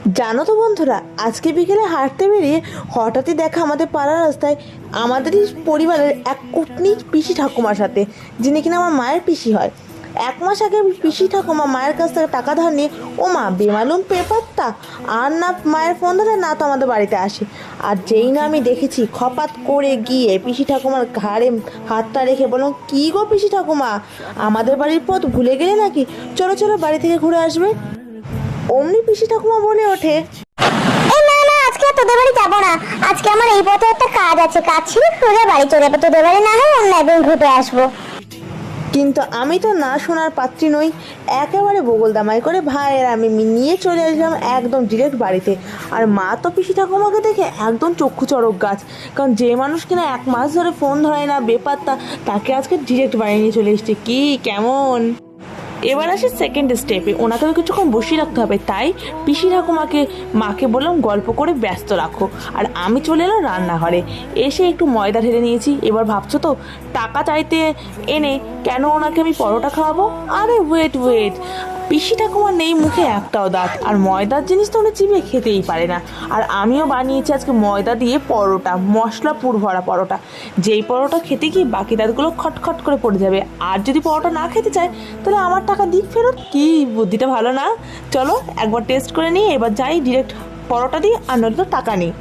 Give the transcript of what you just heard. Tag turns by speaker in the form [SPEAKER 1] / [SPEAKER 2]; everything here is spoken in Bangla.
[SPEAKER 1] জানো তো বন্ধুরা, আজকে বিকেলে হাঁটতে বেরিয়ে হঠাৎই দেখা আমাদের পাড়ার রাস্তায় আমাদেরই পরিবারের এক কুটনি পিসি ঠাকুমার সাথে, যিনি কিনা আমার মায়ের পিসি হয়। 1 মাস আগে পিসি ঠাকুমা মায়ের কাছ থেকে টাকা ধার নিয়ে ও মা বেমালুম পেপারটা আর না মায়ের ফোন ধরে না তো আমাদের বাড়িতে আসে। আর যেই না আমি দেখেছি খপাত করে গিয়ে পিসি ঠাকুমার ঘাড়ে হাতটা রেখে বললাম, কী গো পিসি ঠাকুমা, আমাদের বাড়ির পথ ভুলে গেলে নাকি? চলো চলো বাড়ি থেকে ঘুরে আসবে। অমনি পিসি ঠাকুমা বলে ওঠে,
[SPEAKER 2] না না, আজকে আর তোদের বাড়ি যাবো না। আজকে আমার এই পথে একটা কাজ আছে, কাজ ছিল, সোজা বাড়ি চলে যাবো। তোদের বাড়ি না হয় অন্য একদিন ঘুরে আসবো।
[SPEAKER 1] কিন্তু আমি তো না শোনার পাত্রী নই। একেবারে বগল দামাই করে ভাইয়ের আমি নিয়ে চলে আসলাম একদম ডিরেক্ট বাড়িতে। আর মা তো পিসি ঠাকুমাকে দেখে একদম চক্ষু চড়ক গাছ, কারণ যে মানুষ কিনা 1 মাস ধরে ফোন ধরে না বেপাত্তা, তাকে আজকে ডিরেক্ট বাড়ি নিয়ে চলে এসছে। কি কেমন? এবার আসে সেকেন্ড স্টেপে, ওনাকেও কিছুক্ষণ বসিয়ে রাখতে হবে। তাই পিসি ঠাকুমাকে মাকে বললাম গল্প করে ব্যস্ত রাখো, আর আমি চলে এলাম রান্নাঘরে। এসে একটু ময়দা ঢেলে নিয়েছি। এবার ভাবছো তো টাকা চাইতে এনে কেন ওনাকে আমি পরোটা খাওয়াবো? আরে ওয়েট ওয়েট, পিসি ঠাকুমার নেই মুখে একটাও দাঁত, আর ময়দার জিনিস তো উনি চিবিয়ে খেতেই পারে না। আর আমিও বানিয়েছি আজকে ময়দা দিয়ে পরোটা, মশলা পুর ভরা পরোটা। যেই পরোটা খেতে গিয়ে বাকি দাঁতগুলো খটখট করে পড়ে যাবে। আর যদি পরোটা না খেতে চায় তাহলে আমার টাকা দিক ফেরত। কি বুদ্ধিটা ভালো না? চলো একবার টেস্ট করে নিই, এবার যাই ডিরেক্ট পরোটা দিই, আর নয়তো টাকা নিই।